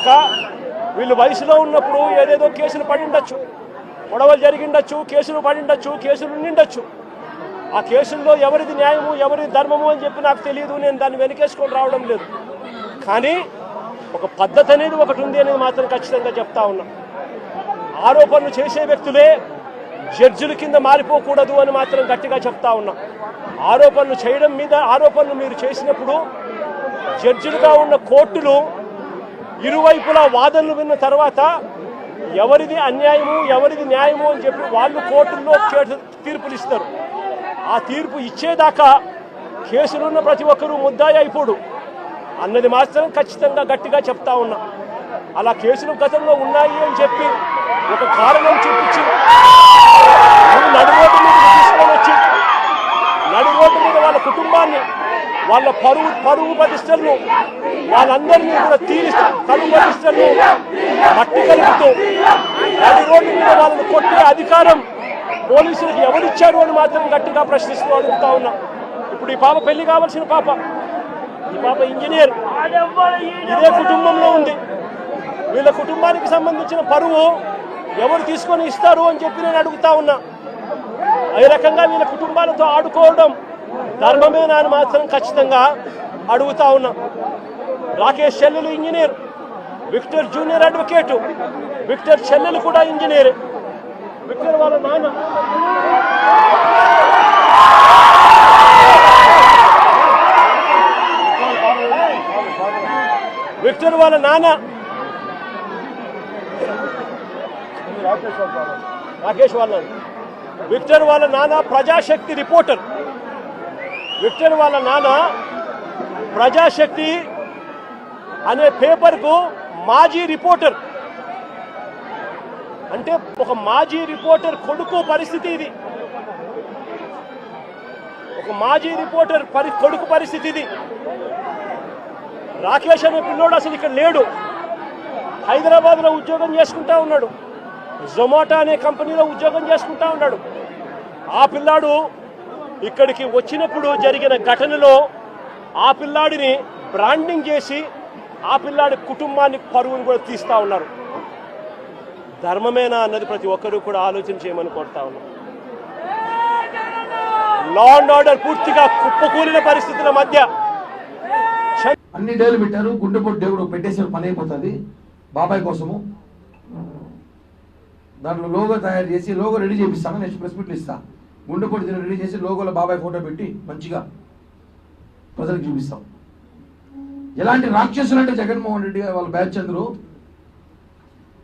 కాక వీళ్ళు వయసులో ఉన్నప్పుడు ఏదేదో కేసులు పడిండొచ్చు, గొడవలు జరిగిండొచ్చు, కేసులు పడిండొచ్చు, కేసులు ఉండిండొచ్చు. ఆ కేసుల్లో ఎవరిది న్యాయము ఎవరిది ధర్మము అని చెప్పి నాకు తెలియదు, నేను దాన్ని వెనకేసుకొని రావడం లేదు. కానీ ఒక పద్ధతి అనేది ఒకటి ఉంది అనేది మాత్రం ఖచ్చితంగా చెప్తా ఉన్నా. ఆరోపణలు చేసే వ్యక్తులే జడ్జిల కింద మారిపోకూడదు అని మాత్రం గట్టిగా చెప్తా ఉన్నా. ఆరోపణలు చేయడం మీద ఆరోపణలు మీరు చేసినప్పుడు జడ్జిలుగా ఉన్న కోర్టులు ఇరువైపులా వాదనలు విన్న తర్వాత ఎవరిది అన్యాయము ఎవరిది న్యాయము అని చెప్పి వాళ్ళు కోర్టుల్లో తీర్పులు ఇస్తారు. ఆ తీర్పు ఇచ్చేదాకా కేసులున్న ప్రతి ఒక్కరూ ముద్దాయి అయిపోడు అన్నది మాత్రం ఖచ్చితంగా గట్టిగా చెప్తా ఉన్నా. అలా కేసులు గతంలో ఉన్నాయి అని చెప్పి ఒక కారణం చూపించి నడి రోడ్డు మీద తీసుకొని వచ్చి నడి రోడ్డు మీద వాళ్ళ కుటుంబాన్ని వాళ్ళ పరువు ప్రతిష్టలను వాళ్ళందరినీ కూడా తీరుస్తూ కరువు ప్రతిష్టలను మట్టి కలుపుతూ నడి రోడ్డు మీద వాళ్ళని కొట్టే అధికారం పోలీసులకు ఎవరిచ్చారు అని మాత్రం గట్టిగా ప్రశ్నిస్తూ అడుగుతా ఉన్నా. ఇప్పుడు ఈ పాప పెళ్లి కావాల్సిన పాప, ఈ పాప ఇంజనీర్, ఇదే కుటుంబంలో ఉంది. వీళ్ళ కుటుంబానికి సంబంధించిన పరువు ఎవరు తీసుకొని ఇస్తారు అని చెప్పి నేను అడుగుతా ఉన్నా. ఈ రకంగా వీళ్ళ కుటుంబాలతో ఆడుకోవడం ధర్మమేనా అని మాత్రం ఖచ్చితంగా అడుగుతా ఉన్నా. రాకేష్ చెల్లెలు engineer, Victor junior advocate, Victor చెల్లెలు కూడా ఇంజనీర్, విక్టర్ వాళ్ళ నాన్న రాకేష్ వాళ్ళ విక్టర్ వాళ్ళ నాన్న ప్రజాశక్తి రిపోర్టర్, విక్టర్ వాళ్ళ నాన్న ప్రజాశక్తి అనే పేపర్కు మాజీ రిపోర్టర్. అంటే ఒక మాజీ రిపోర్టర్ కొడుకు పరిస్థితి ఇది, ఒక మాజీ రిపోర్టర్ కొడుకు పరిస్థితి ఇది. రాకేష్ అనే పిల్లోడు అసలు ఇక్కడ లేడు, హైదరాబాద్లో ఉద్యోగం చేసుకుంటా ఉన్నాడు, జొమాటో అనే కంపెనీలో ఉద్యోగం చేసుకుంటా ఉన్నాడు. ఆ పిల్లాడు ఇక్కడికి వచ్చినప్పుడు జరిగిన ఘటనలో ఆ పిల్లాడిని బ్రాండింగ్ చేసి ఆ పిల్లాడి కుటుంబానికి పరువును కూడా తీస్తా ఉన్నారు. ధర్మమేనా అన్నది ప్రతి ఒక్కరూ కూడా ఆలోచన చేయమని కోరుతా ఉన్నాం. లా అండ్ ఆర్డర్ పూర్తిగా కుప్పకూలిన పరిస్థితుల మధ్య అన్ని డేలు పెట్టారు. గుండెపోటు దేవుడు పెట్టేసారు, పని అయిపోతుంది బాబాయ్ కోసము. దాంట్లో లోగో తయారు చేసి లోగో రెడీ చేపిస్తాను, నెక్స్ట్ ప్రెస్ మీట్లు ఇస్తా. గుండెపోటు దీన్ని రెడీ చేసి లోగోలో బాబాయ్ ఫోటో పెట్టి మంచిగా ప్రజలకు చూపిస్తాం. ఎలాంటి రాక్షసులు అంటే జగన్మోహన్ రెడ్డి గారు వాళ్ళ బ్యాచ్ అందరూ.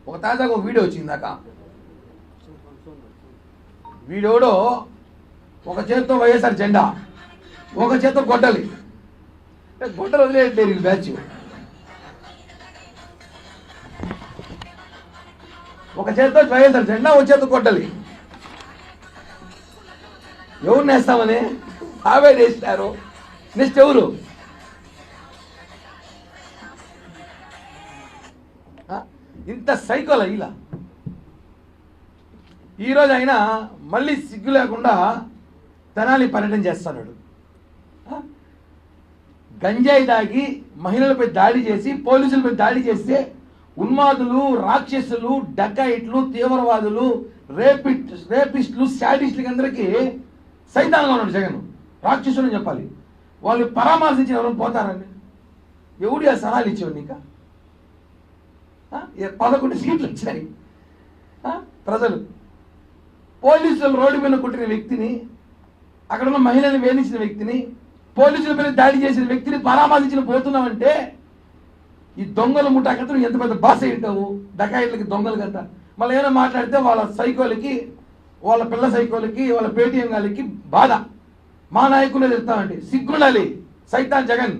ఒక తాజాగా ఒక వీడియో వచ్చింది దాకా, వీడియోలో ఒక చేత్తో వైఎస్ఆర్ జెండా, ఒక చేత్తో గొడ్డలి, గొడ్డలు వదిలేట్లేరు ఈ బ్యాచ్. ఒక చేత్తో వైఎస్ఆర్ జెండా, ఒక చేత్తో గొడ్డలి. ఎవరు నేస్తామని ఆవే నేస్తారు. నెక్స్ట్ ఎవరు? ఇంత సైకోల ఇలా. ఈరోజు అయినా మళ్ళీ సిగ్గు లేకుండా తెనాలి పర్యటన చేస్తున్నాడు. గంజాయి తాగి మహిళలపై దాడి చేసి పోలీసులపై దాడి చేస్తే ఉన్మాదులు, రాక్షసులు, డకాయిట్లు, తీవ్రవాదులు, రేపిస్టులు, శాడిస్టులకి అందరికీ సైతాన్గా ఉన్నాడు జగన్. రాక్షసులు అని చెప్పాలి. వాళ్ళు పరామర్శించిన ఎవరు పోతారండి? ఎవడు ఆ సలహాలు ఇచ్చేవాడు? నీక 11 సీట్లు వచ్చినాయి. ప్రజలు పోలీసులు రోడ్డు మీద కొట్టిన వ్యక్తిని, అక్కడ ఉన్న మహిళని వేధించిన వ్యక్తిని, పోలీసుల మీద దాడి చేసిన వ్యక్తిని పరామర్శించిన పోతున్నామంటే ఈ దొంగల ముఠాకతో ఎంత పెద్ద బాస ఏంటావు? డకాయిట్లకి, దొంగలు కదా. మళ్ళీ ఏమైనా మాట్లాడితే వాళ్ళ సైకోలకి, వాళ్ళ పిల్ల సైకోలకి, వాళ్ళ పేటీఎం గాలికి బాధ. మా నాయకులే చెప్తామండి, సిగ్గుండాలి. సైతాన్ జగన్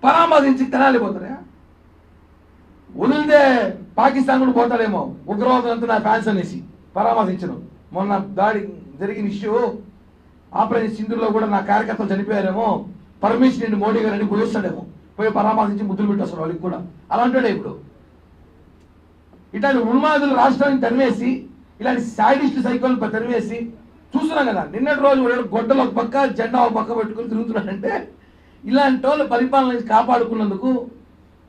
పరామర్శించి తెనాలి పోతారా? వదిలితే పాకిస్తాన్ కూడా పోతాడేమో, ఉగ్రవాదం అంతా నా ఫ్యాన్స్ అనేసి పరామర్శించడం. మొన్న దాడి జరిగిన ఇష్యూ ఆపరేషన్ సింధులో కూడా నా కార్యకర్తలు చనిపోయారేమో, పర్మిషన్ నుండి మోడీ గారు అని పోయిస్తాడేమో, పోయి పరామర్శించి ముద్దులు పెట్టేస్తారు వాళ్ళకి కూడా. అలాంటివాడే ఇప్పుడు. ఇట్లాంటి ఉన్మాదులు రాష్ట్రానికి తరివేసి, ఇలాంటి సాడిస్ట్ సైకోలు తరివేసి చూస్తున్నాం కదా. నిన్నటి రోజు గొడ్డలు ఒక పక్క, జెండా ఒక పక్క పెట్టుకుని తిరుగుతున్నాడంటే ఇలాంటి వాళ్ళు పరిపాలన కాపాడుకున్నందుకు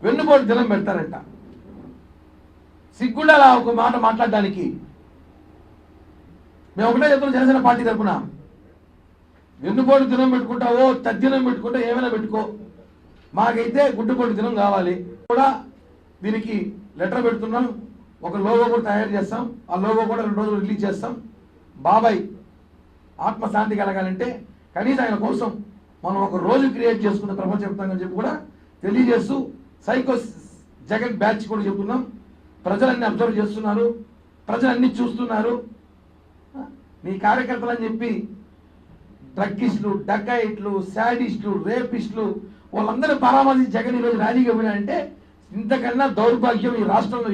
వెన్నుపోటు దినం పెడతారంట. సిగ్గుండా అలా ఒక మాట మాట్లాడడానికి. మేము ఒకటే చెప్తున్నాం జనసేన పార్టీ తరఫున, వెన్నుపోటు దినం పెట్టుకుంటావో తద్దినం పెట్టుకుంటా ఏమైనా పెట్టుకో, మాకైతే గుడ్డుపోటు దినం కావాలి. కూడా దీనికి లెటర్ పెడుతున్నాం, ఒక లోగో కూడా తయారు చేస్తాం. ఆ లోగో కూడా 2 రోజులు రిలీజ్ చేస్తాం. బాబాయ్ ఆత్మశాంతి కలగాలంటే కనీసం ఆయన కోసం మనం ఒక రోజు క్రియేట్ చేసుకున్న ప్రపంచవ్యాప్తంగా చెప్పి కూడా తెలియజేస్తూ, సైకో జగన్ బ్యాచ్ కూడా చెప్తున్నాం. ప్రజలన్నీ అబ్జర్వ్ చేస్తున్నారు, ప్రజలన్నీ చూస్తున్నారు. నీ కార్యకర్తలు అని చెప్పి డ్రగ్గిస్టులు, డకాయిట్లు, శాడిస్టులు, రేపిస్టులు వాళ్ళందరూ పరామర్శించి జగన్ ఈరోజు ర్యాలీగా పోయినారంటే ఇంతకన్నా దౌర్భాగ్యం ఈ రాష్ట్రంలో